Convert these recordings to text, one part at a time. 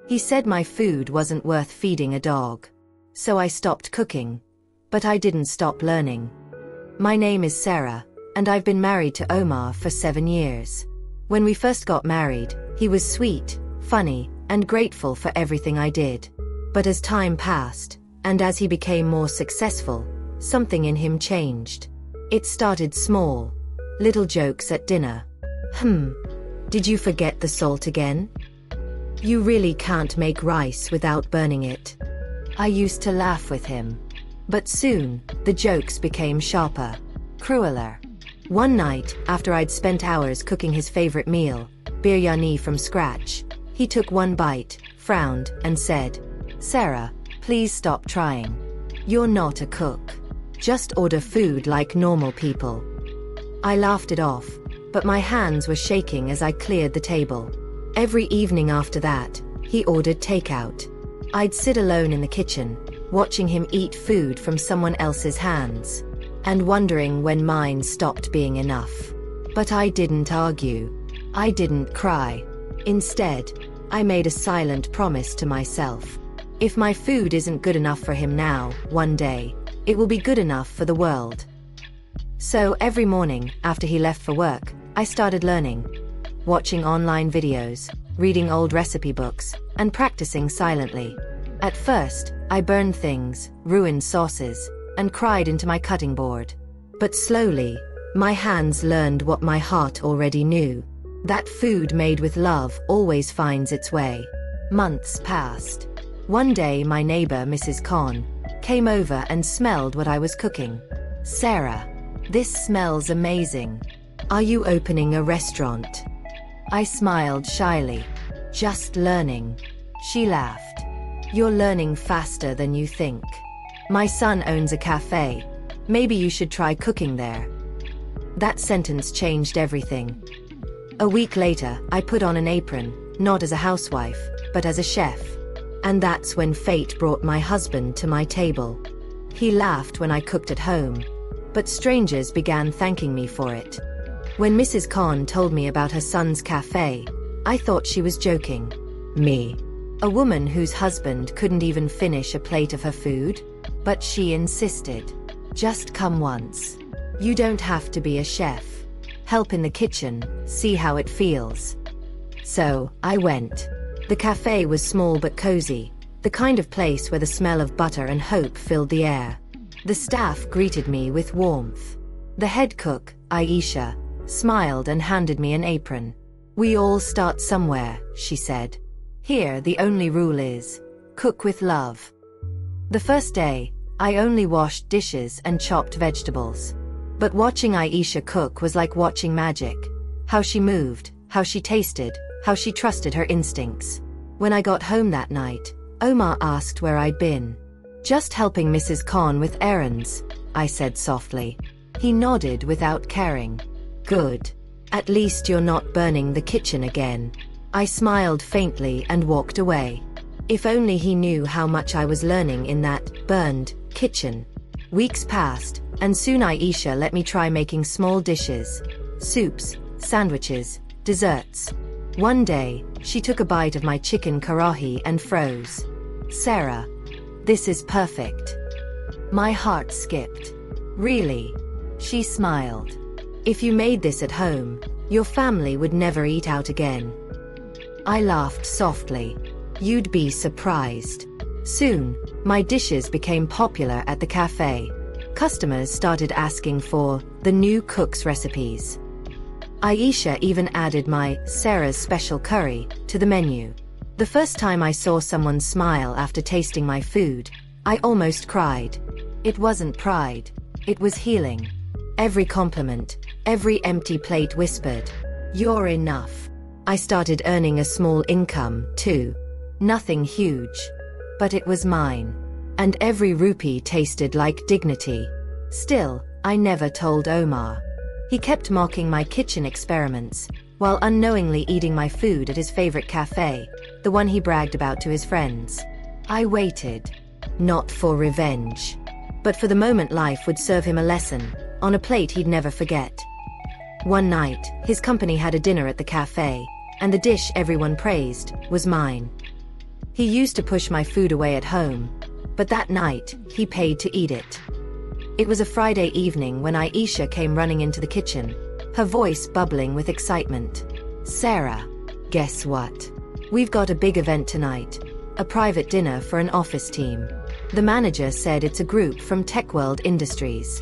He said my food wasn't worth feeding a dog. So I stopped cooking. But I didn't stop learning. My name is Sarah, and I've been married to Omar for 7 years. When we first got married, he was sweet, funny, and grateful for everything I did. But as time passed, and as he became more successful, something in him changed. It started small. Little jokes at dinner. Did you forget the salt again? You really can't make rice without burning it. I used to laugh with him. But soon, the jokes became sharper, crueler. One night, after I'd spent hours cooking his favorite meal, biryani from scratch, he took one bite, frowned, and said, "Sarah, please stop trying. You're not a cook. Just order food like normal people." I laughed it off, but my hands were shaking as I cleared the table. Every evening after that, he ordered takeout. I'd sit alone in the kitchen, watching him eat food from someone else's hands, and wondering when mine stopped being enough. But I didn't argue. I didn't cry. Instead, I made a silent promise to myself. If my food isn't good enough for him now, one day, it will be good enough for the world. So every morning, after he left for work, I started learning. Watching online videos, reading old recipe books, and practicing silently. At first, I burned things, ruined sauces, and cried into my cutting board. But slowly, my hands learned what my heart already knew. That food made with love always finds its way. Months passed. One day my neighbor, Mrs. Khan, came over and smelled what I was cooking. "Sarah, this smells amazing. Are you opening a restaurant?" I smiled shyly. "Just learning." She laughed. "You're learning faster than you think. My son owns a cafe. Maybe you should try cooking there." That sentence changed everything. A week later, I put on an apron, not as a housewife, but as a chef. And that's when fate brought my husband to my table. He laughed when I cooked at home, but strangers began thanking me for it. When Mrs. Khan told me about her son's cafe, I thought she was joking. Me, a woman whose husband couldn't even finish a plate of her food? But she insisted. "Just come once. You don't have to be a chef. Help in the kitchen, see how it feels." So, I went. The cafe was small but cozy, the kind of place where the smell of butter and hope filled the air. The staff greeted me with warmth. The head cook, Aisha, smiled and handed me an apron. "We all start somewhere," she said. "Here the only rule is, cook with love." The first day, I only washed dishes and chopped vegetables. But watching Aisha cook was like watching magic. How she moved, how she tasted, how she trusted her instincts. When I got home that night, Omar asked where I'd been. "Just helping Mrs. Khan with errands," I said softly. He nodded without caring. "Good. At least you're not burning the kitchen again." I smiled faintly and walked away. If only he knew how much I was learning in that burned kitchen. Weeks passed, and soon Aisha let me try making small dishes. Soups, sandwiches, desserts. One day, she took a bite of my chicken karahi and froze. "Sarah, this is perfect." My heart skipped. "Really?" She smiled. "If you made this at home, your family would never eat out again." I laughed softly. "You'd be surprised." Soon, my dishes became popular at the cafe. Customers started asking for the new cook's recipes. Aisha even added my Sarah's special curry to the menu. The first time I saw someone smile after tasting my food, I almost cried. It wasn't pride, it was healing. Every compliment, every empty plate whispered, "You're enough." I started earning a small income, too. Nothing huge. But it was mine. And every rupee tasted like dignity. Still, I never told Omar. He kept mocking my kitchen experiments, while unknowingly eating my food at his favorite cafe, the one he bragged about to his friends. I waited. Not for revenge. But for the moment life would serve him a lesson, on a plate he'd never forget. One night, his company had a dinner at the cafe, and the dish everyone praised was mine. He used to push my food away at home, but that night, he paid to eat it. It was a Friday evening when Aisha came running into the kitchen, her voice bubbling with excitement. "Sarah, guess what? We've got a big event tonight, a private dinner for an office team. The manager said it's a group from TechWorld Industries."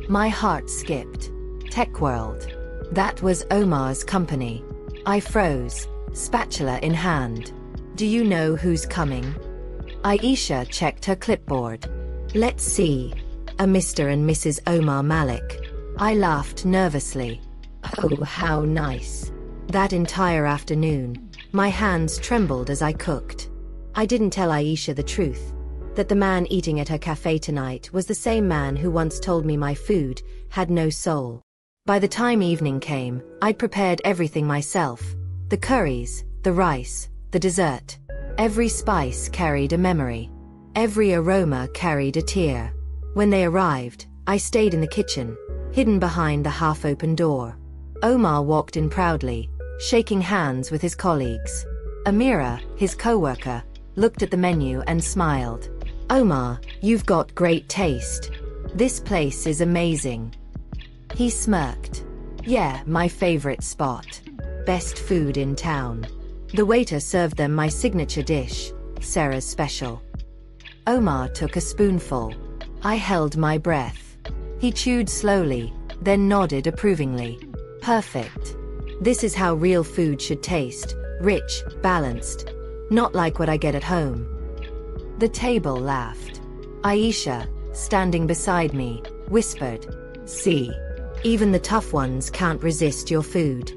My heart skipped. TechWorld. That was Omar's company. I froze, spatula in hand. "Do you know who's coming?" Aisha checked her clipboard. "Let's see. A Mr. and Mrs. Omar Malik." I laughed nervously. Oh, how nice. That entire afternoon, my hands trembled as I cooked. I didn't tell Aisha the truth, that the man eating at her cafe tonight was the same man who once told me my food had no soul. By the time evening came, I'd prepared everything myself. The curries, the rice, the dessert. Every spice carried a memory. Every aroma carried a tear. When they arrived, I stayed in the kitchen, hidden behind the half-open door. Omar walked in proudly, shaking hands with his colleagues. Amira, his co-worker, looked at the menu and smiled. "Omar, you've got great taste. This place is amazing." He smirked. "Yeah, my favorite spot. Best food in town." The waiter served them my signature dish, Sarah's special. Omar took a spoonful. I held my breath. He chewed slowly, then nodded approvingly. "Perfect. This is how real food should taste, rich, balanced. Not like what I get at home." The table laughed. Aisha, standing beside me, whispered, "See, even the tough ones can't resist your food."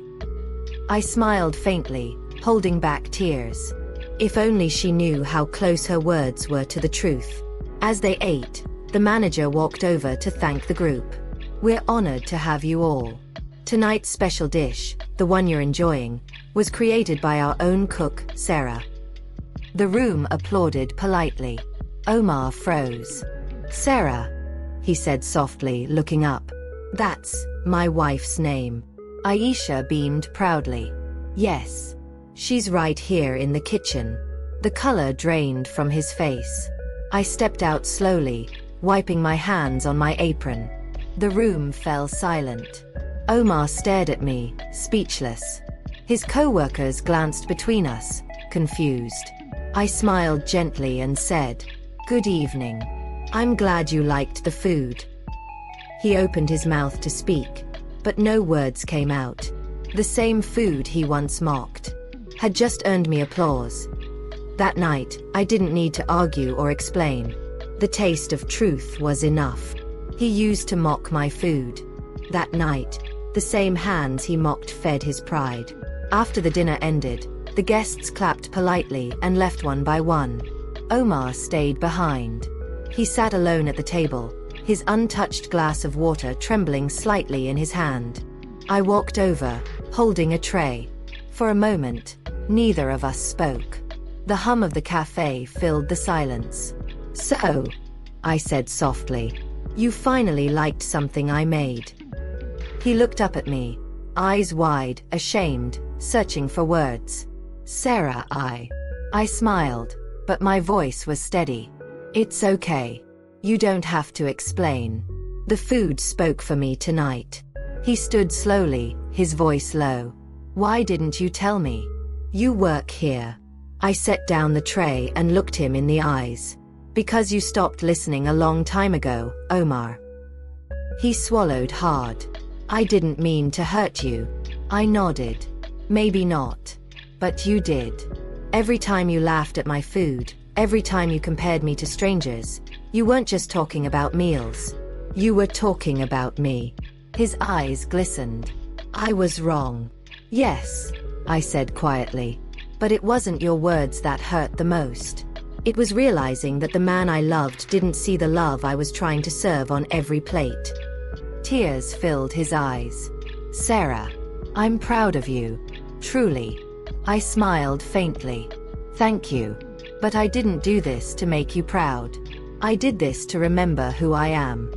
I smiled faintly, holding back tears. If only she knew how close her words were to the truth. As they ate, the manager walked over to thank the group. "We're honored to have you all. Tonight's special dish, the one you're enjoying, was created by our own cook, Sarah." The room applauded politely. Omar froze. "Sarah," he said softly, looking up. "That's my wife's name." Aisha beamed proudly. "Yes. She's right here in the kitchen." The color drained from his face. I stepped out slowly, wiping my hands on my apron. The room fell silent. Omar stared at me, speechless. His co-workers glanced between us, confused. I smiled gently and said, "Good evening. I'm glad you liked the food." He opened his mouth to speak, but no words came out. The same food he once mocked had just earned me applause. That night, I didn't need to argue or explain. The taste of truth was enough. He used to mock my food. That night, the same hands he mocked fed his pride. After the dinner ended, the guests clapped politely and left one by one. Omar stayed behind. He sat alone at the table, his untouched glass of water trembling slightly in his hand. I walked over, holding a tray. For a moment, neither of us spoke. The hum of the cafe filled the silence. "So," I said softly, "you finally liked something I made." He looked up at me, eyes wide, ashamed, searching for words. "Sarah, I smiled, but my voice was steady. "It's okay. You don't have to explain. The food spoke for me tonight." He stood slowly, his voice low. "Why didn't you tell me? You work here." I set down the tray and looked him in the eyes. "Because you stopped listening a long time ago, Omar." He swallowed hard. "I didn't mean to hurt you." I nodded. "Maybe not. But you did. Every time you laughed at my food, every time you compared me to strangers, you weren't just talking about meals. You were talking about me." His eyes glistened. "I was wrong." "Yes," I said quietly. "But it wasn't your words that hurt the most. It was realizing that the man I loved didn't see the love I was trying to serve on every plate." Tears filled his eyes. "Sarah, I'm proud of you. Truly." I smiled faintly. "Thank you. But I didn't do this to make you proud. I did this to remember who I am."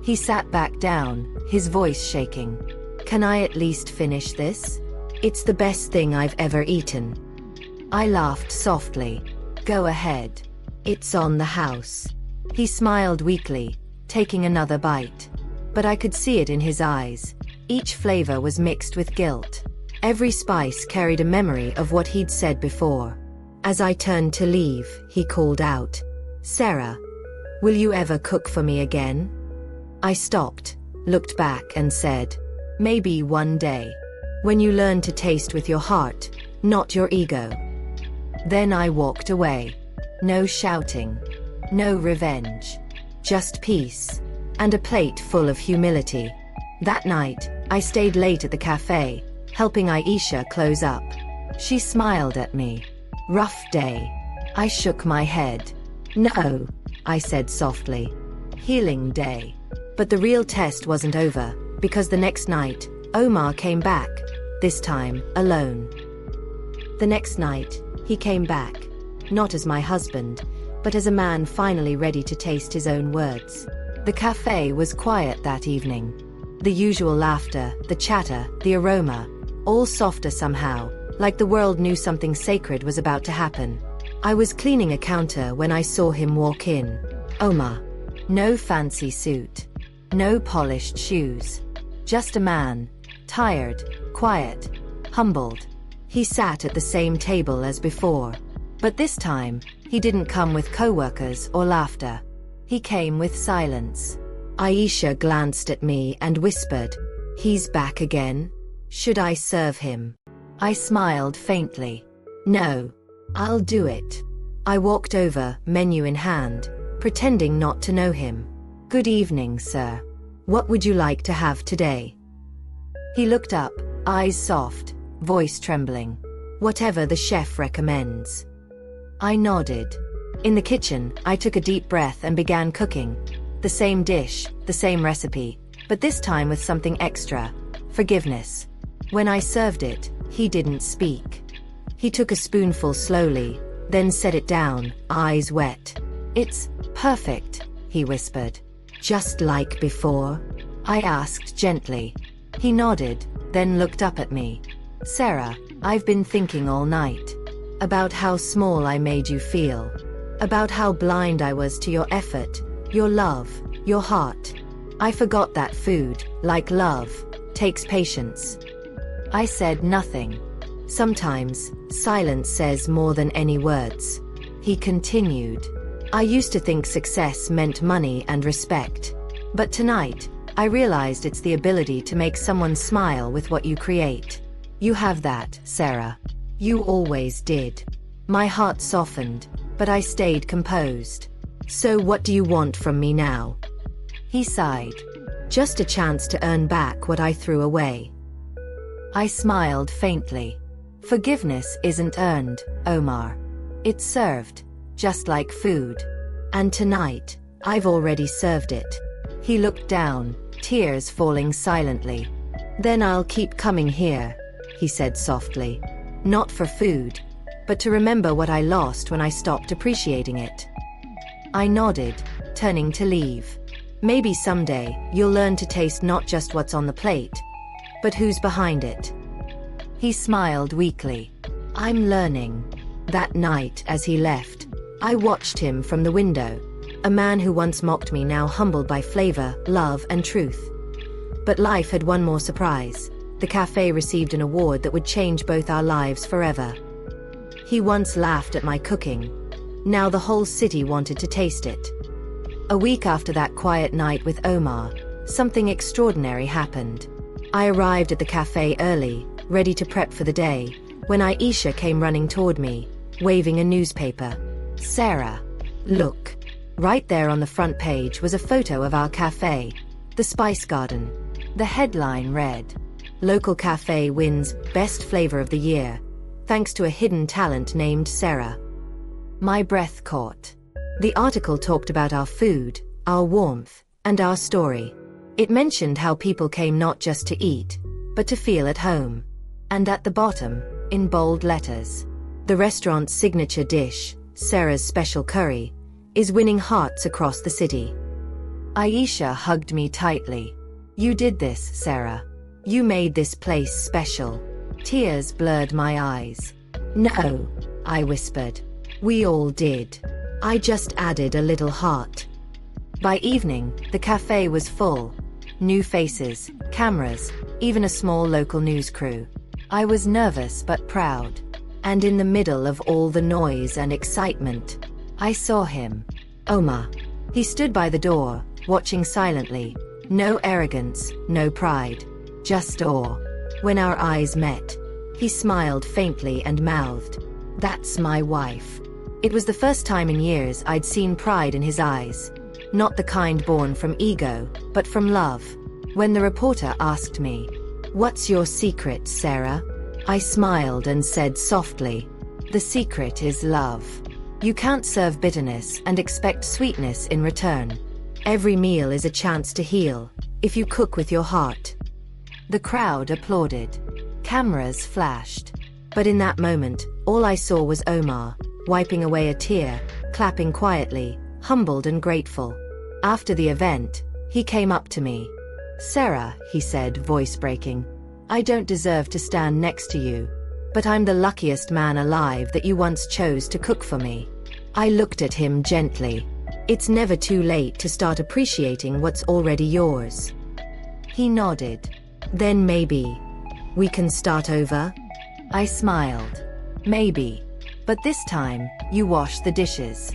He sat back down, his voice shaking. "Can I at least finish this? It's the best thing I've ever eaten." I laughed softly. Go ahead. It's on the house. He smiled weakly, taking another bite. But I could see it in his eyes. Each flavor was mixed with guilt. Every spice carried a memory of what he'd said before. As I turned to leave, he called out, "Sarah, will you ever cook for me again?" I stopped, looked back and said, "Maybe one day. When you learn to taste with your heart, not your ego." Then I walked away. No shouting. No revenge. Just peace. And a plate full of humility. That night, I stayed late at the cafe, helping Aisha close up. She smiled at me. "Rough day." I shook my head. "No," I said softly. "Healing day." But the real test wasn't over, because the next night, Omar came back, this time, alone. The next night, he came back, not as my husband, but as a man finally ready to taste his own words. The cafe was quiet that evening. The usual laughter, the chatter, the aroma, all softer somehow, like the world knew something sacred was about to happen. I was cleaning a counter when I saw him walk in. Omar. No fancy suit. No polished shoes. Just a man. Tired, quiet, humbled. He sat at the same table as before. But this time, he didn't come with coworkers or laughter. He came with silence. Aisha glanced at me and whispered, "He's back again? Should I serve him?" I smiled faintly. "No. I'll do it." I walked over, menu in hand, pretending not to know him. "Good evening, sir. What would you like to have today?" He looked up, eyes soft, voice trembling. "Whatever the chef recommends." I nodded. In the kitchen, I took a deep breath and began cooking. The same dish, the same recipe, but this time with something extra. Forgiveness. When I served it, he didn't speak. He took a spoonful slowly, then set it down, eyes wet. "It's perfect," he whispered. "Just like before?" I asked gently. He nodded, then looked up at me. "Sarah, I've been thinking all night. About how small I made you feel. About how blind I was to your effort, your love, your heart. I forgot that food, like love, takes patience." I said nothing. Sometimes, silence says more than any words. He continued. "I used to think success meant money and respect. But tonight, I realized it's the ability to make someone smile with what you create. You have that, Sarah. You always did." My heart softened, but I stayed composed. "So what do you want from me now?" He sighed. "Just a chance to earn back what I threw away." I smiled faintly. "Forgiveness isn't earned, Omar. It's served, just like food. And tonight, I've already served it." He looked down, tears falling silently. "Then I'll keep coming here," he said softly. "Not for food, but to remember what I lost when I stopped appreciating it." I nodded, turning to leave. "Maybe someday, you'll learn to taste not just what's on the plate, but who's behind it." He smiled weakly. "I'm learning." That night, as he left, I watched him from the window. A man who once mocked me, now humbled by flavor, love, and truth. But life had one more surprise. The cafe received an award that would change both our lives forever. He once laughed at my cooking. Now the whole city wanted to taste it. A week after that quiet night with Omar, something extraordinary happened. I arrived at the cafe early, ready to prep for the day, when Aisha came running toward me, waving a newspaper. "Sarah, look." Right there on the front page was a photo of our cafe, the Spice Garden. The headline read, "Local cafe wins Best Flavor of the Year, thanks to a hidden talent named Sarah." My breath caught. The article talked about our food, our warmth, and our story. It mentioned how people came not just to eat, but to feel at home. And at the bottom, in bold letters, the restaurant's signature dish, Sarah's special curry, is winning hearts across the city. Aisha hugged me tightly. "You did this, Sarah. You made this place special." Tears blurred my eyes. "No," I whispered. We all did. I just added a little heart. By evening, the cafe was full. New faces, cameras, even a small local news crew. I was nervous but proud. And in the middle of all the noise and excitement, I saw him. Omar. He stood by the door, watching silently. No arrogance, no pride. Just awe. When our eyes met, he smiled faintly and mouthed, "That's my wife." It was the first time in years I'd seen pride in his eyes. Not the kind born from ego, but from love. When the reporter asked me, "What's your secret, Sarah?" I smiled and said softly, "The secret is love. You can't serve bitterness and expect sweetness in return. Every meal is a chance to heal, if you cook with your heart." The crowd applauded. Cameras flashed. But in that moment, all I saw was Omar, wiping away a tear, clapping quietly, humbled and grateful. After the event, he came up to me. "Sarah," he said, voice breaking, "I don't deserve to stand next to you. But I'm the luckiest man alive that you once chose to cook for me." I looked at him gently. It's never too late to start appreciating what's already yours. He nodded. "Then maybe we can start over?" I smiled. "Maybe. But this time, you wash the dishes."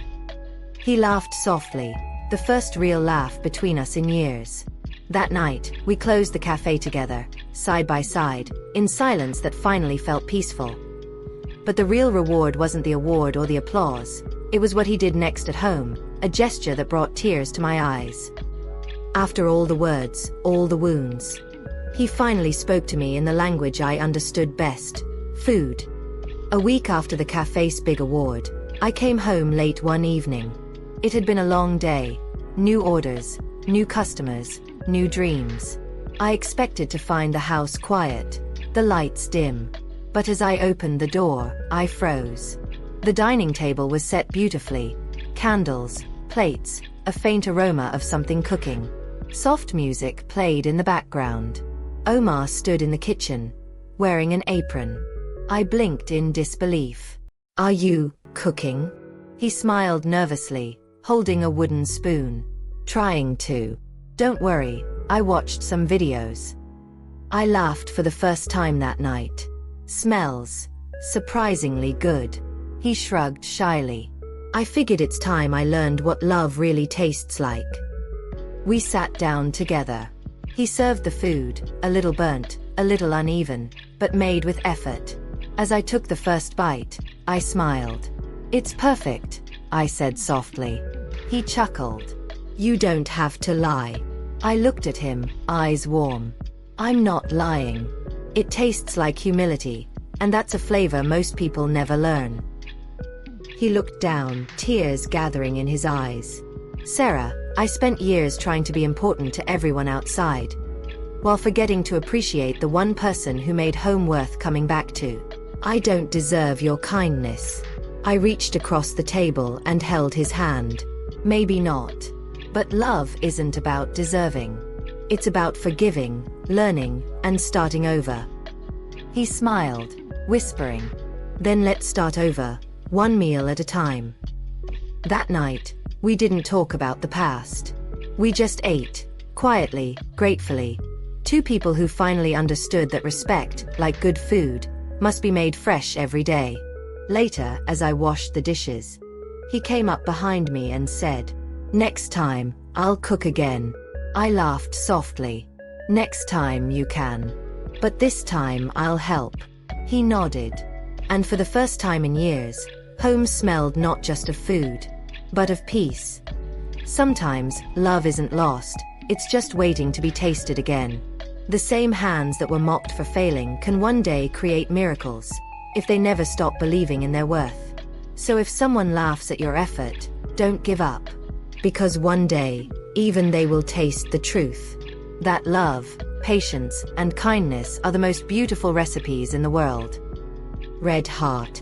He laughed softly, the first real laugh between us in years. That night, we closed the cafe together, side by side, in silence that finally felt peaceful. But the real reward wasn't the award or the applause. It was what he did next at home, a gesture that brought tears to my eyes. After all the words, all the wounds, he finally spoke to me in the language I understood best: food. A week after the cafe's big award, I came home late one evening. It had been a long day. New orders, new customers, new dreams. I expected to find the house quiet, the lights dim. But as I opened the door, I froze. The dining table was set beautifully. Candles, plates, a faint aroma of something cooking. Soft music played in the background. Omar stood in the kitchen, wearing an apron. I blinked in disbelief. "Are you cooking?" He smiled nervously, holding a wooden spoon. "Trying to. Don't worry, I watched some videos." I laughed for the first time that night. "Smells surprisingly good." He shrugged shyly. "I figured it's time I learned what love really tastes like." We sat down together. He served the food, a little burnt, a little uneven, but made with effort. As I took the first bite, I smiled. "It's perfect," I said softly. He chuckled. "You don't have to lie." I looked at him, eyes warm. "I'm not lying. It tastes like humility, and that's a flavor most people never learn." He looked down, tears gathering in his eyes. "Sarah, I spent years trying to be important to everyone outside, while forgetting to appreciate the one person who made home worth coming back to. I don't deserve your kindness." I reached across the table and held his hand. "Maybe not. But love isn't about deserving. It's about forgiving, learning, and starting over." He smiled, whispering, "Then let's start over, one meal at a time." That night, we didn't talk about the past. We just ate, quietly, gratefully. Two people who finally understood that respect, like good food, must be made fresh every day. Later, as I washed the dishes, he came up behind me and said, "Next time, I'll cook again." I laughed softly. "Next time you can. But this time I'll help." He nodded. And for the first time in years, home smelled not just of food, but of peace. Sometimes, love isn't lost, it's just waiting to be tasted again. The same hands that were mocked for failing can one day create miracles, if they never stop believing in their worth. So if someone laughs at your effort, don't give up. Because one day, even they will taste the truth. That love, patience, and kindness are the most beautiful recipes in the world. Red Heart.